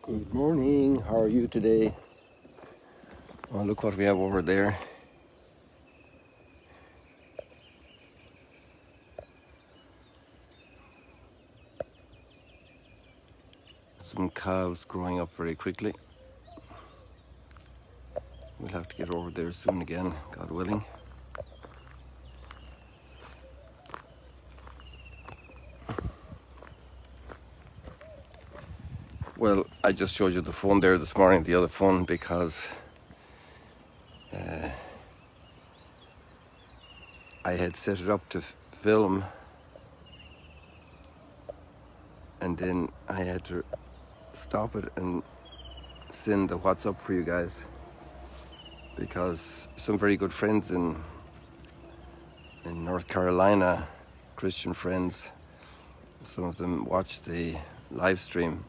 Good morning, how are you today? Oh, look what we have over there. Some calves growing up very quickly. We'll have to get over there soon again, God willing. Well, I just showed you the phone there this morning, the other phone, because I had set it up to film, and then I had to stop it and send the WhatsApp for you guys, because some very good friends in North Carolina, Christian friends, some of them watched the live stream.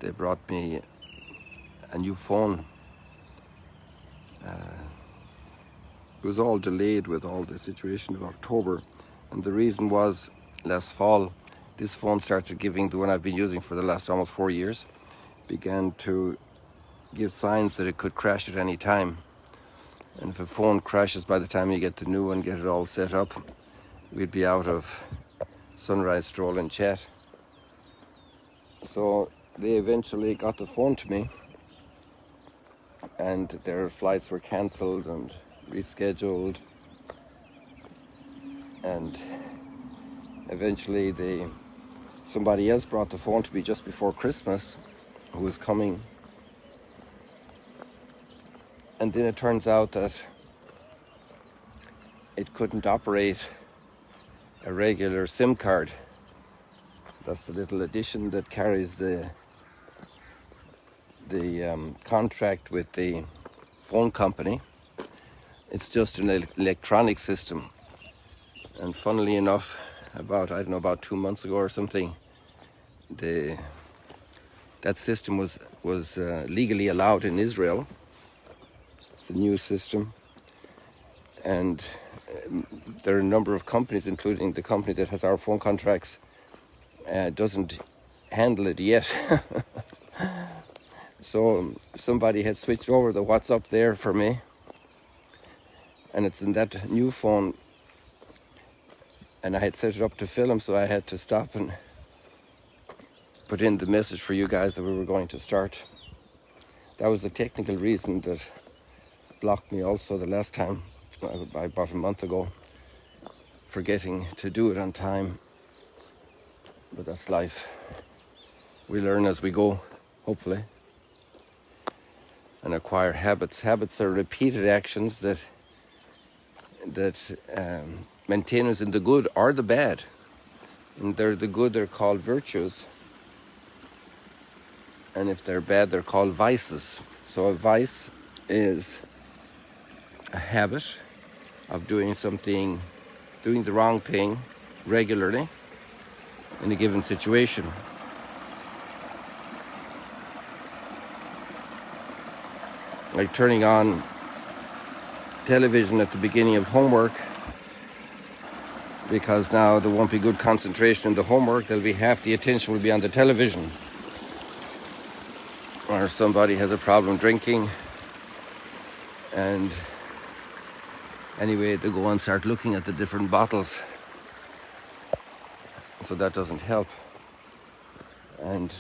They brought me a new phone. It was all delayed with all the situation of October, and the reason was last fall this phone started giving, the one I've been using for the last almost 4 years, began to give signs that it could crash at any time. And if a phone crashes by the time you get the new one, get it all set up, we'd be out of sunrise stroll and chat. So they eventually got the phone to me, and their flights were cancelled and rescheduled, and eventually somebody else brought the phone to me just before Christmas, who was coming, and then it turns out that it couldn't operate a regular SIM card. That's the little addition that carries the contract with the phone company. It's just an electronic system. And funnily enough, about 2 months ago or something, that system was legally allowed in Israel. It's a new system, and there are a number of companies, including the company that has our phone contracts, doesn't handle it yet. So somebody had switched over the WhatsApp there for me, and it's in that new phone, and I had set it up to film, so I had to stop and put in the message for you guys that we were going to start. That was the technical reason that blocked me also the last time, about a month ago, forgetting to do it on time. But that's life. We learn as we go, hopefully, and acquire habits. Habits are repeated actions that maintain us in the good or the bad. And they're the good, they're called virtues, and if they're bad, they're called vices. So a vice is a habit of doing the wrong thing regularly in a given situation. Like turning on television at the beginning of homework, because now there won't be good concentration in the homework, there'll be half the attention will be on the television. Or somebody has a problem drinking, and anyway, they go and start looking at the different bottles. So that doesn't help. And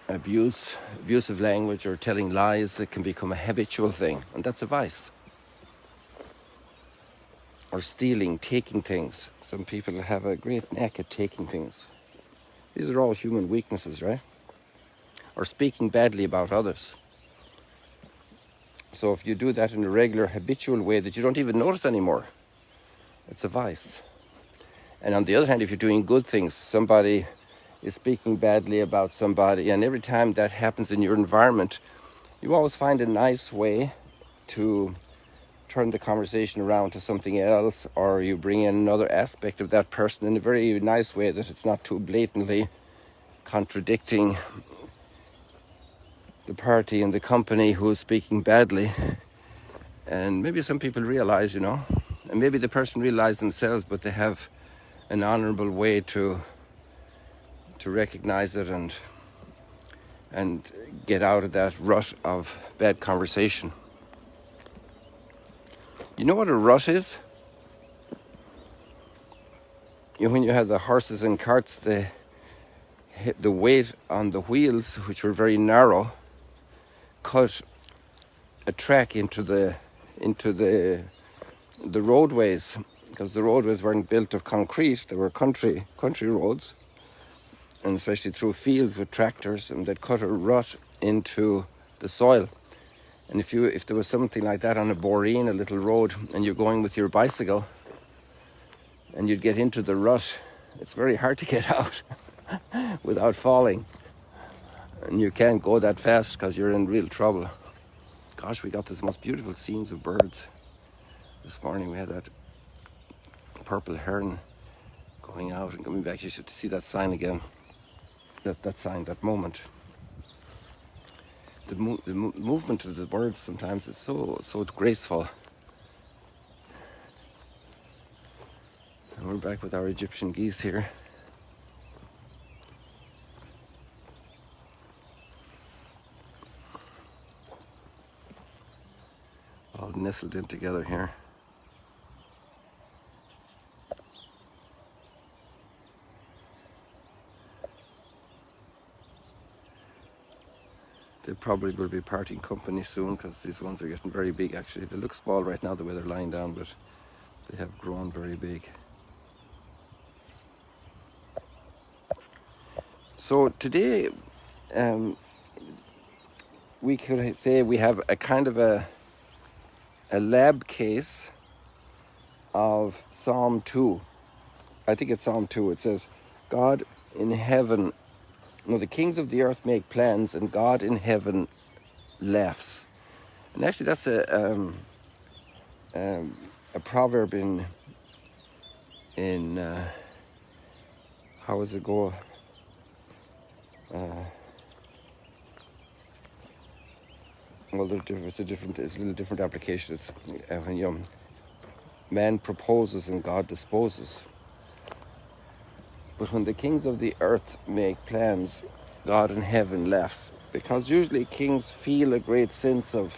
abusive language or telling lies, it can become a habitual thing, and that's a vice. Or stealing, taking things. Some people have a great knack at taking things. These are all human weaknesses, right? Or speaking badly about others. So if you do that in a regular, habitual way that you don't even notice anymore, it's a vice. And on the other hand, if you're doing good things, somebody is speaking badly about somebody, and every time that happens in your environment, you always find a nice way to turn the conversation around to something else, or you bring in another aspect of that person in a very nice way that it's not too blatantly contradicting the party and the company who is speaking badly. And maybe some people realize, and maybe the person realizes themselves, but they have an honorable way to recognize it and and get out of that rut of bad conversation. You know what a rut is? When you had the horses and carts, the weight on the wheels, which were very narrow, cut a track into the roadways, because the roadways weren't built of concrete. They were country roads, and especially through fields with tractors, and they'd cut a rut into the soil. And if there was something like that on a boreen, a little road, and you're going with your bicycle and you'd get into the rut, it's very hard to get out without falling. And you can't go that fast because you're in real trouble. Gosh, we got this most beautiful scenes of birds. This morning we had that purple heron going out and coming back. You should see that sign again. That sign, that moment. The movement of the birds sometimes is so graceful. And we're back with our Egyptian geese here. All nestled in together here. They probably will be parting company soon, because these ones are getting very big actually. They look small right now the way they're lying down, but they have grown very big. So today we could say we have a kind of a lab case of Psalm 2. I think it's Psalm 2. It says, God in heaven, the kings of the earth make plans, and God in heaven laughs. And actually that's a proverb in how does it go? Well, it's a little different application. It's when man proposes and God disposes. But when the kings of the earth make plans, God in heaven laughs. Because usually kings feel a great sense of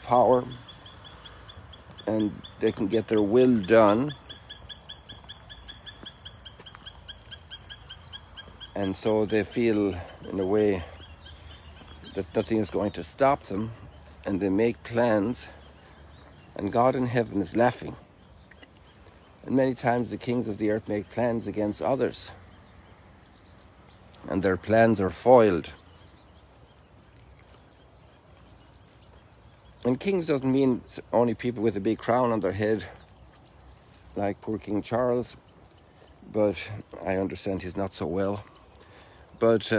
power, and they can get their will done. And so they feel, in a way, that nothing is going to stop them, and they make plans, and God in heaven is laughing. And many times the kings of the earth make plans against others, and their plans are foiled. And kings doesn't mean only people with a big crown on their head, like poor King Charles, but I understand he's not so well. But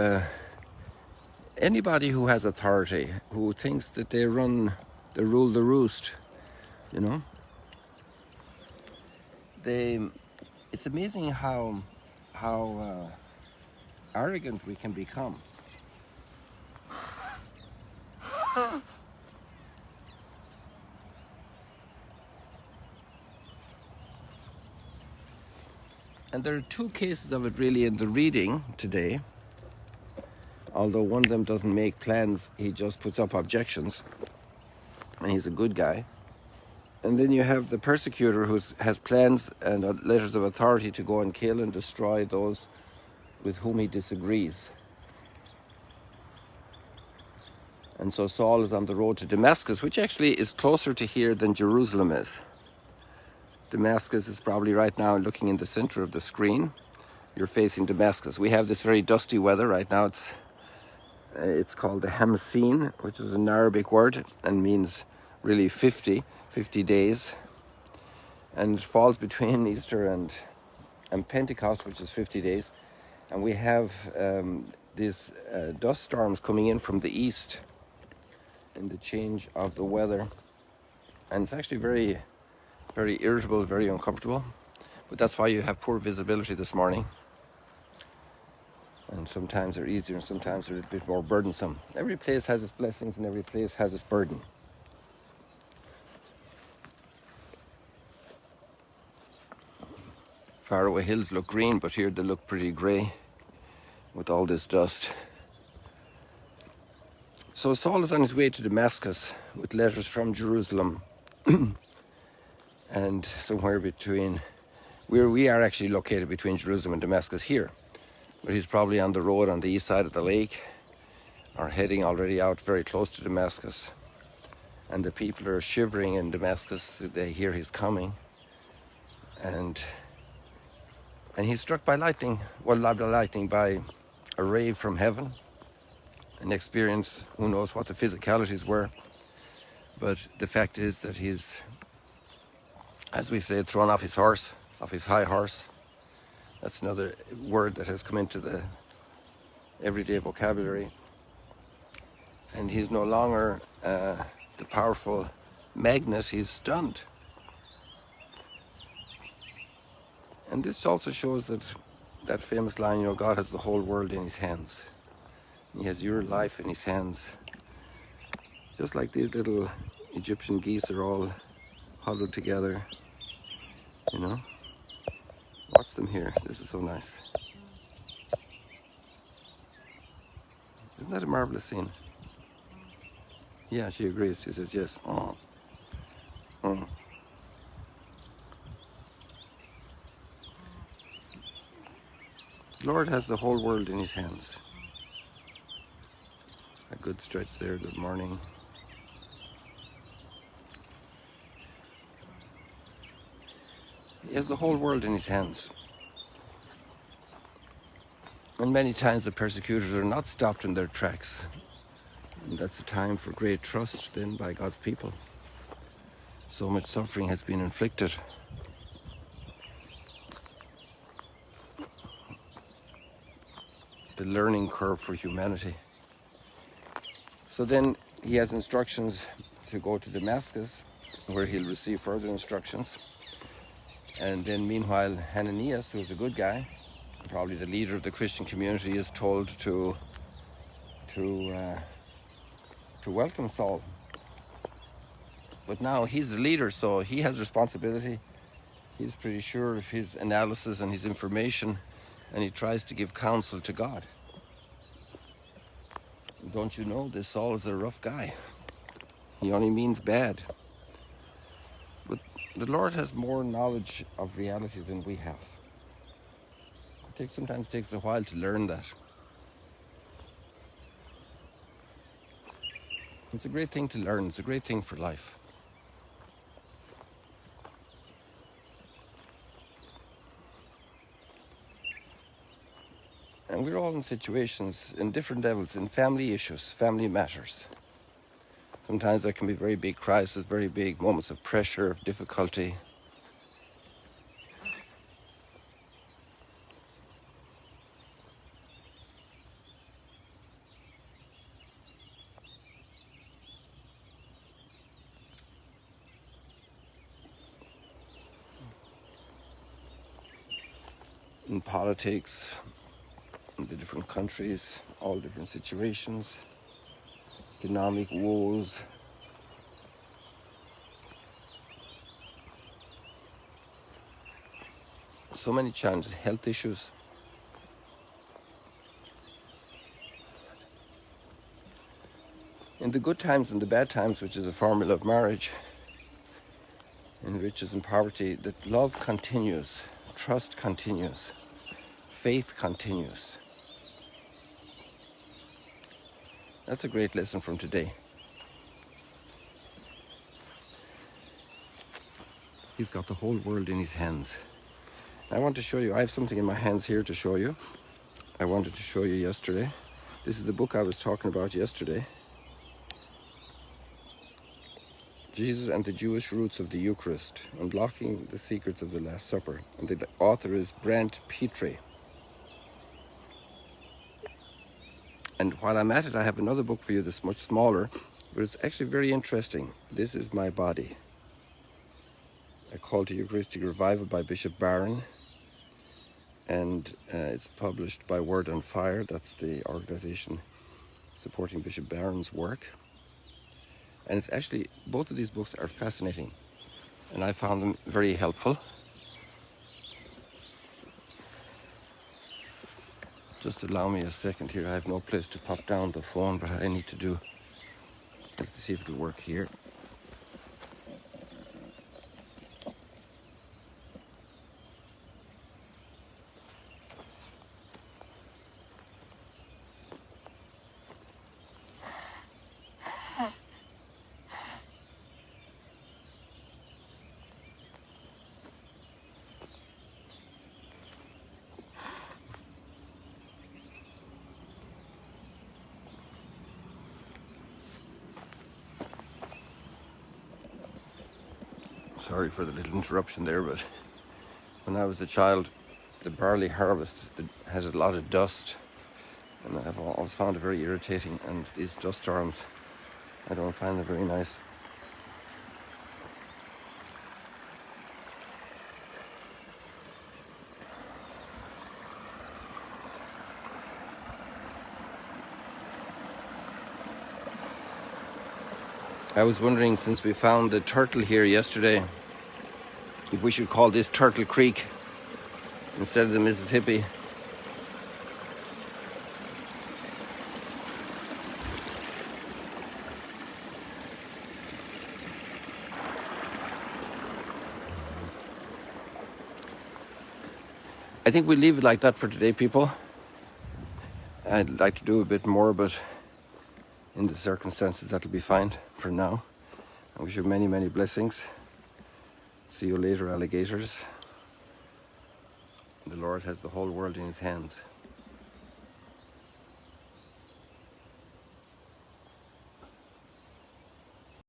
anybody who has authority, who thinks that they rule the roost, it's amazing how arrogant we can become. And there are two cases of it really in the reading today. Although one of them doesn't make plans, he just puts up objections, and he's a good guy. And then you have the persecutor who has plans and letters of authority to go and kill and destroy those with whom he disagrees. And so Saul is on the road to Damascus, which actually is closer to here than Jerusalem is. Damascus is probably right now looking in the center of the screen. You're facing Damascus. We have this very dusty weather right now. It's called the Hamsin, which is an Arabic word and means really 50 days. And it falls between Easter and Pentecost, which is 50 days. And we have these dust storms coming in from the east in the change of the weather. And it's actually very, very irritable, very uncomfortable. But that's why you have poor visibility this morning. And sometimes they're easier and sometimes they're a bit more burdensome. Every place has its blessings and every place has its burden. Faraway hills look green, but here they look pretty grey with all this dust. So Saul is on his way to Damascus with letters from Jerusalem and somewhere between, we are actually located between Jerusalem and Damascus here, but he's probably on the road on the east side of the lake or heading already out very close to Damascus. And the people are shivering in Damascus. They hear he's coming. And he's struck by lightning, well, not by lightning, by a ray from heaven. An experience, who knows what the physicalities were. But the fact is that he's, as we say, thrown off his horse, off his high horse. That's another word that has come into the everyday vocabulary. And he's no longer the powerful magnet, he's stunned. And this also shows that famous line, you know, God has the whole world in his hands. He has your life in his hands. Just like these little Egyptian geese are all huddled together, you know. Watch them here, this is so nice. Isn't that a marvelous scene? Yeah, she agrees, she says yes. Oh. Oh. The Lord has the whole world in his hands. A good stretch there, good morning. He has the whole world in his hands. And many times the persecutors are not stopped in their tracks. And that's a time for great trust then by God's people. So much suffering has been inflicted. The learning curve for humanity. So then he has instructions to go to Damascus, where he'll receive further instructions. And then meanwhile, Hananias, who's a good guy, probably the leader of the Christian community, is told to welcome Saul. But now he's the leader, so he has responsibility. He's pretty sure of his analysis and his information, and he tries to give counsel to God. Don't you know, this Saul is a rough guy. He only means bad. But the Lord has more knowledge of reality than we have. It sometimes takes a while to learn that. It's a great thing to learn. It's a great thing for life. And we're all in situations, in different levels, in family issues, family matters. Sometimes there can be very big crises, very big moments of pressure, of difficulty. In politics, in the different countries, all different situations, economic woes. So many challenges, health issues. In the good times and the bad times, which is a formula of marriage, in riches and poverty, that love continues, trust continues, faith continues. That's a great lesson from today. He's got the whole world in his hands. I want to show you, I have something in my hands here to show you. I wanted to show you yesterday. This is the book I was talking about yesterday. Jesus and the Jewish Roots of the Eucharist, Unlocking the Secrets of the Last Supper. And the author is Brent Petrie. And while I'm at it, I have another book for you that's much smaller, but it's actually very interesting. This is My Body. A Call to Eucharistic Revival by Bishop Barron. And it's published by Word on Fire. That's the organization supporting Bishop Barron's work. And it's actually, both of these books are fascinating. And I found them very helpful. Just allow me a second here. I have no place to pop down the phone, but I need to do Let's see if it'll work here. Sorry for the little interruption there, but when I was a child, the barley harvest had a lot of dust, and I've always found it very irritating, and these dust storms, I don't find them very nice. I was wondering, since we found the turtle here yesterday, if we should call this Turtle Creek instead of the Mississippi. I think we'll leave it like that for today, people. I'd like to do a bit more, but in the circumstances, that'll be fine for now. I wish you many, many blessings. See you later, alligators. The Lord has the whole world in his hands.